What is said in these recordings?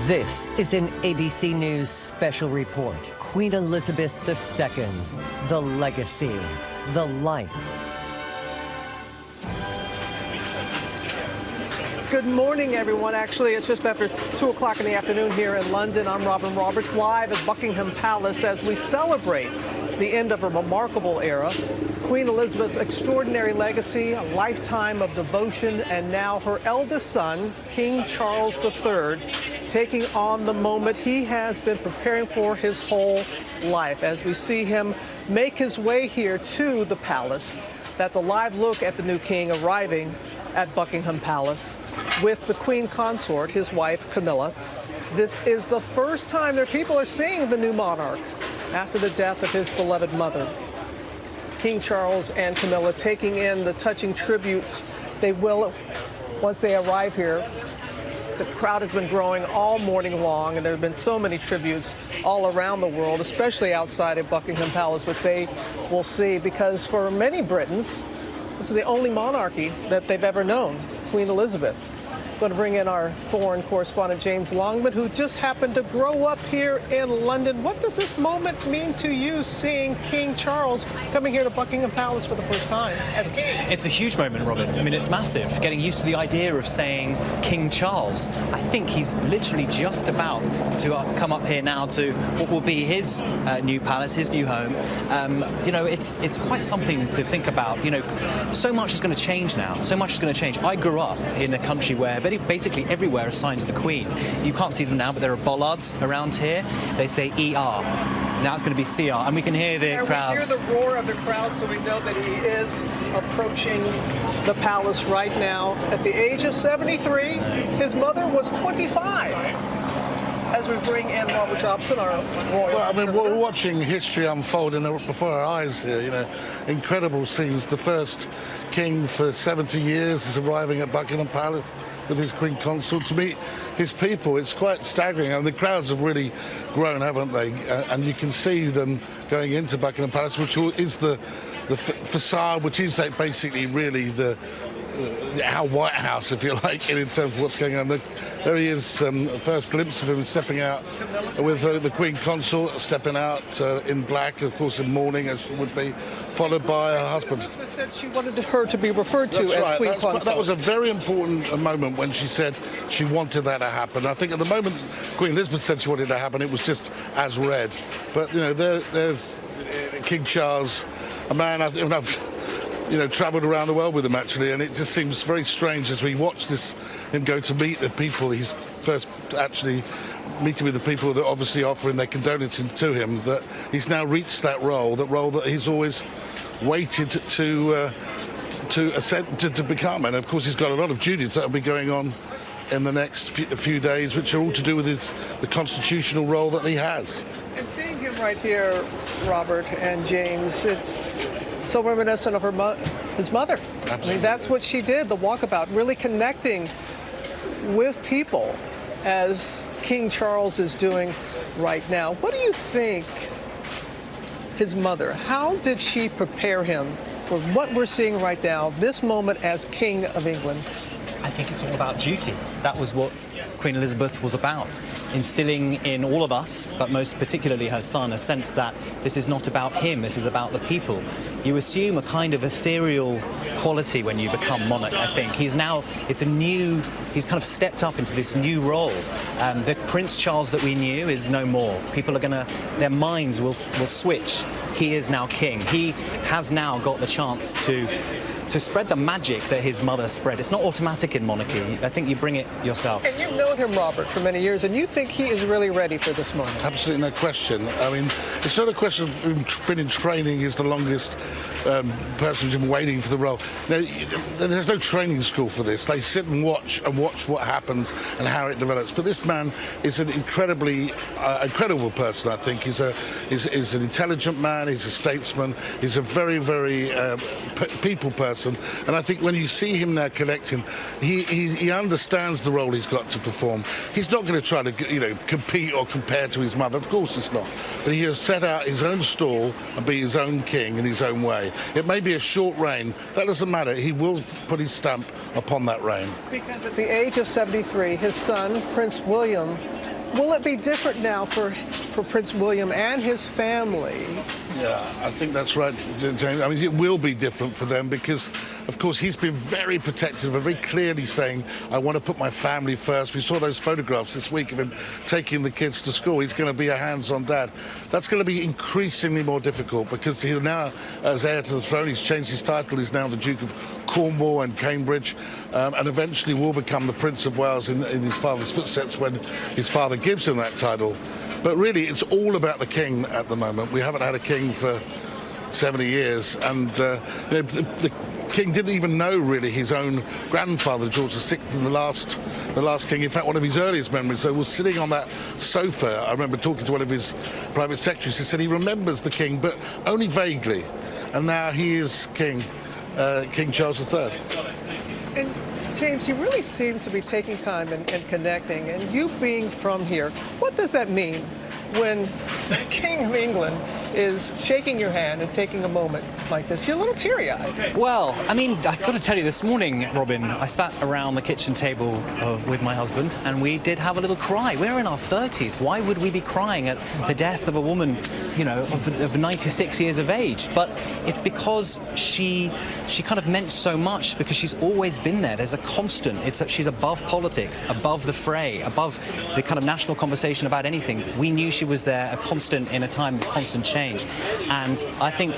This is an ABC News special report. Queen Elizabeth II, the legacy, the life. Good morning, everyone. Actually, it's just after 2 o'clock in the afternoon here in London. I'm Robin Roberts, live at Buckingham Palace as we celebrate the end of a remarkable era. Queen Elizabeth's extraordinary legacy, a lifetime of devotion, and now her eldest son, King Charles III, taking on the moment he has been preparing for his whole life. As we see him make his way here to the palace, that's a live look at the new king arriving at Buckingham Palace with the Queen Consort, his wife, Camilla. This is the first time their people are seeing the new monarch after the death of his beloved mother. King Charles and Camilla taking in the touching tributes. They will, once they arrive here. The crowd has been growing all morning long, and there have been so many tributes all around the world, especially outside of Buckingham Palace, which they will see, because for many Britons, this is the only monarchy that they've ever known, Queen Elizabeth. I'm going to bring in our foreign correspondent, James Longman, who just happened to grow up here in London. What does this moment mean to you, seeing King Charles coming here to Buckingham Palace for the first time as king? It's a huge moment, Robin. I mean, it's massive. Getting used to the idea of saying King Charles. I think he's literally just about to come up here now to what will be his new palace, his new home. You know, it's quite something to think about. You know, so much is going to change now. So much is going to change. I grew up in a country where basically everywhere are signs of the Queen. You can't see them now, but there are bollards around here. They say ER. Now it's going to be CR, and we can hear the crowds. We hear the roar of the crowd, so we know that he is approaching the palace right now. At the age of 73, his mother was 25. As we bring in Robert Jobson, our royal. Well, I mean, we're watching history unfolding before our eyes here. You know, incredible scenes. The first king for 70 years is arriving at Buckingham Palace with his Queen Consort to meet his people. It's quite staggering, and the crowds have really grown, haven't they? And you can see them going into Buckingham Palace, which is the facade, which is basically really our White House, if you like, in terms of what's going on. There he is, first glimpse of him stepping out with the Queen Consort, stepping out in black, of course in mourning, as she would be, followed by her husband. Elizabeth said she wanted her to be referred to as Queen Consort. That was a very important moment when she said she wanted that to happen. I think at the moment Queen Elizabeth said she wanted it to happen, it was just as read. But, you know, there's King Charles, a man I've travelled around the world with him, actually, and it just seems very strange as we watch him go to meet the people. He's first actually meeting with the people that obviously offering their condolences to him, that he's now reached that role that he's always waited to become. And of course he's got a lot of duties that will be going on in the next few days, which are all to do with the constitutional role that he has. And seeing him right here, Robert and James, it's so reminiscent of his mother. Absolutely. I mean, that's what she did, the walkabout, really connecting with people, as King Charles is doing right now. What do you think his mother, how did she prepare him for what we're seeing right now, this moment as King of England? I think it's all about duty. That was what Queen Elizabeth was about, instilling in all of us, but most particularly her son, a sense that this is not about him, this is about the people. You assume a kind of ethereal quality when you become monarch, I think. He's kind of stepped up into this new role. The Prince Charles that we knew is no more. People are their minds will switch. He is now king. He has now got the chance to spread the magic that his mother spread. It's not automatic in monarchy. I think you bring it yourself. And you've known him, Robert, for many years, and you think he is really ready for this moment? Absolutely no question. I mean, it's not a question of him been in training. He's the longest person who's been waiting for the role. Now, there's no training school for this. They sit and watch what happens and how it develops. But this man is an incredibly incredible person, I think. He's an intelligent man. He's a statesman. He's a very, very people person. And I think when you see him now connecting, he understands the role he's got to perform. He's not going to try to, compete or compare to his mother. Of course he's not. But he has set out his own stall and be his own king in his own way. It may be a short reign. That doesn't matter. He will put his stamp upon that reign. Because at the age of 73, his son, Prince William, Will it be different now for Prince William and his family? Yeah, I think that's right, James. I mean, it will be different for them because, of course, he's been very protective and very clearly saying, I want to put my family first. We saw those photographs this week of him taking the kids to school. He's going to be a hands-on dad. That's going to be increasingly more difficult because he now, as heir to the throne, he's changed his title. He's now the Duke of Cornwall and Cambridge, and eventually will become the Prince of Wales in his father's footsteps when his father gives him that title. But really, it's all about the king at the moment. We haven't had a king for 70 years, and the king didn't even know really his own grandfather, George VI, the last king. In fact, one of his earliest memories, so was sitting on that sofa. I remember talking to one of his private secretaries. He said he remembers the king, but only vaguely. And now he is king, King Charles III. And James, he really seems to be taking time and connecting. And you being from here, what does that mean when the King of England is shaking your hand and taking a moment like this? You're a little teary-eyed. Well, I mean, I've got to tell you, this morning, Robin, I sat around the kitchen table with my husband, and we did have a little cry. We're in our 30s. Why would we be crying at the death of a woman, you know, of 96 years of age? But it's because she kind of meant so much, because she's always been there. There's a constant. She's above politics, above the fray, above the kind of national conversation about anything. We knew she was there, a constant in a time of constant change. And I think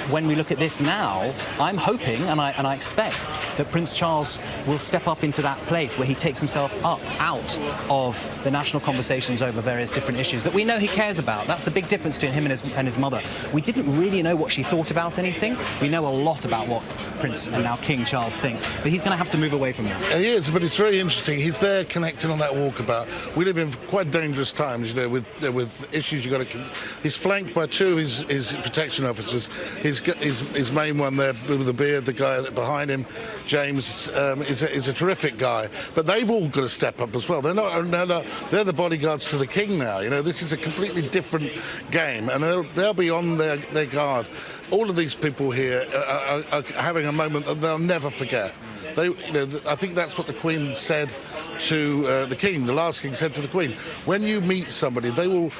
when we look at this now, I'm hoping and I expect that Prince Charles will step up into that place where he takes himself out of the national conversations over various different issues that we know he cares about. That's the big difference between him and his mother. We didn't really know what she thought about anything. We know a lot about what Prince and now King Charles thinks, but he's going to have to move away from that. He is, but it's very interesting. He's there connecting on that walkabout. We live in quite dangerous times, you know, with issues you've got to... He's flanked by two of his protection officers. His main one there with the beard, the guy behind him, James, is a terrific guy. But they've all got to step up as well. They're the bodyguards to the king now. You know, this is a completely different game, and they'll be on their guard. All of these people here are having a moment that they'll never forget. I think that's what the Queen said to the King. The last King said to the Queen, when you meet somebody, they will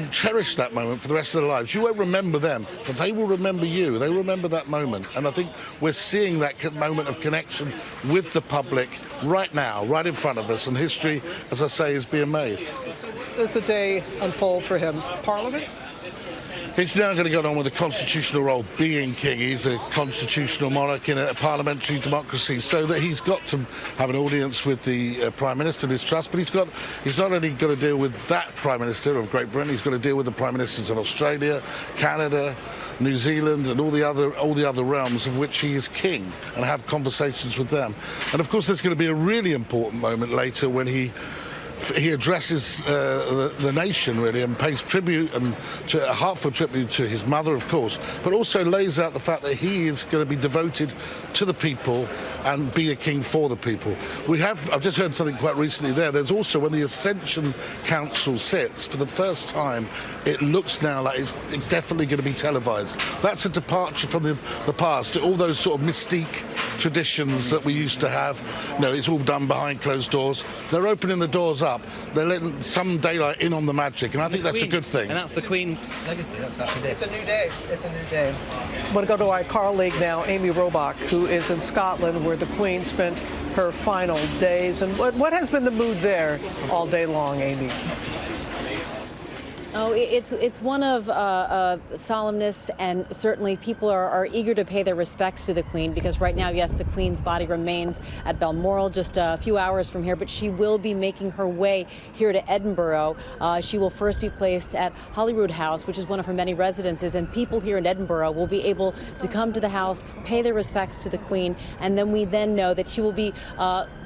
cherish that moment for the rest of their lives. You won't remember them, but they will remember you. They will remember that moment. And I think we're seeing that moment of connection with the public right now, right in front of us. And history, as I say, is being made. Does the day unfold for him? Parliament? He's now going to go on with a constitutional role, being king. He's a constitutional monarch in a parliamentary democracy, so that he's got to have an audience with the Prime Minister, his trust, but he's not only got to deal with that Prime Minister of Great Britain, he's got to deal with the Prime Ministers of Australia, Canada, New Zealand, and all the other realms of which he is king, and have conversations with them. And of course, there's going to be a really important moment later when he addresses the nation, really, and pays tribute, and a heartfelt tribute to his mother, of course, but also lays out the fact that he is going to be devoted to the people and be a king for the people. I've just heard something quite recently there. There's also, when the Ascension Council sits, for the first time, it looks now like it's definitely going to be televised. That's a departure from the past, all those sort of mystique traditions that we used to have. You know, it's all done behind closed doors. They're opening the doors up. They're letting some daylight in on the magic, and I think that's a good thing. And that's the Queen's legacy. That's what she did. It's a new day. It's a new day. I'm going to go to our colleague now, Amy Robach, who is in Scotland, where the Queen spent her final days. And what has been the mood there all day long, Amy? Oh, it's one of solemnness, and certainly people are eager to pay their respects to the Queen, because right now, yes, the Queen's body remains at Balmoral, just a few hours from here, but she will be making her way here to Edinburgh. She will first be placed at Holyrood House, which is one of her many residences, and people here in Edinburgh will be able to come to the house, pay their respects to the Queen, and then we then know that she will be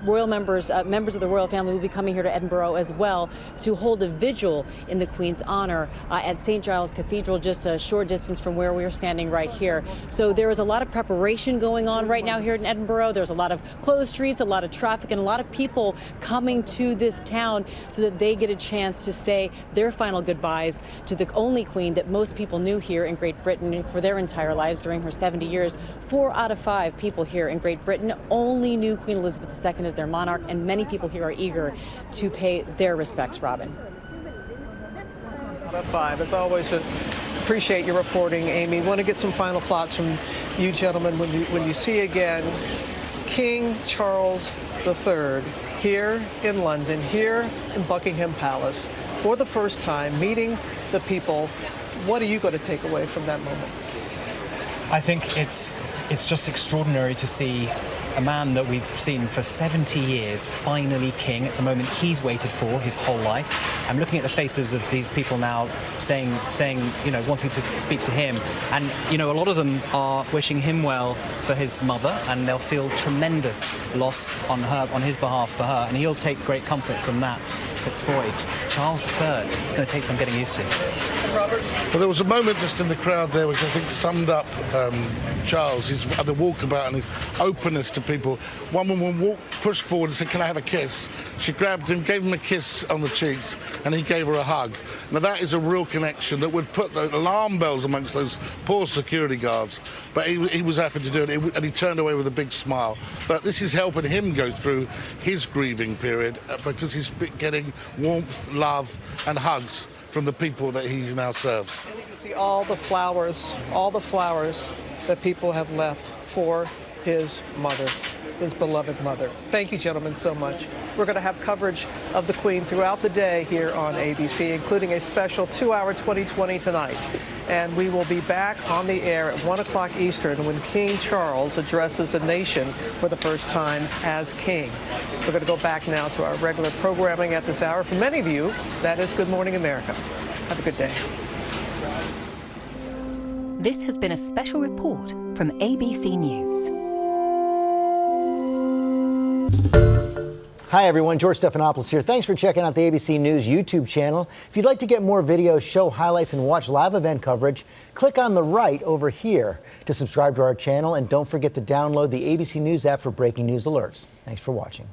royal members of the royal family will be coming here to Edinburgh as well to hold a vigil in the Queen's honor. honor at St. Giles Cathedral, just a short distance from where we're standing right here. So there is a lot of preparation going on right now here in Edinburgh. There's a lot of closed streets, a lot of traffic, and a lot of people coming to this town so that they get a chance to say their final goodbyes to the only queen that most people knew here in Great Britain for their entire lives during her 70 years. 4 out of 5 people here in Great Britain only knew Queen Elizabeth II as their monarch, and many people here are eager to pay their respects, Robin. 1 out of 5. As always, appreciate your reporting, Amy. Want to get some final thoughts from you gentlemen when you see again King Charles III here in London, here in Buckingham Palace, for the first time, meeting the people. What are you going to take away from that moment? I think it's just extraordinary to see a man that we've seen for 70 years finally king. It's a moment he's waited for his whole life. I'm looking at the faces of these people now saying, wanting to speak to him. And, a lot of them are wishing him well for his mother, and they'll feel tremendous loss on his behalf for her. And he'll take great comfort from that. But boy, Charles III, it's going to take some getting used to. Robert? Well, there was a moment just in the crowd there which I think summed up Charles, the walkabout and his openness to people. One woman pushed forward and said, "Can I have a kiss?" She grabbed him, gave him a kiss on the cheeks, and he gave her a hug. Now that is a real connection that would put the alarm bells amongst those poor security guards. But he was happy to do it, and he turned away with a big smile. But this is helping him go through his grieving period because he's getting warmth, love, and hugs from the people that he now serves. And you can see all the flowers that people have left for his mother, his beloved mother. Thank you, gentlemen, so much. We're going to have coverage of the Queen throughout the day here on ABC, including a special 2-hour 2020 tonight. And we will be back on the air at 1 o'clock Eastern when King Charles addresses the nation for the first time as king. We're going to go back now to our regular programming at this hour. For many of you, that is Good Morning America. Have a good day. This has been a special report from ABC News. Hi everyone, George Stephanopoulos here. Thanks for checking out the ABC News YouTube channel. If you'd like to get more videos, show highlights, and watch live event coverage, click on the right over here to subscribe to our channel, and don't forget to download the ABC News app for breaking news alerts. Thanks for watching.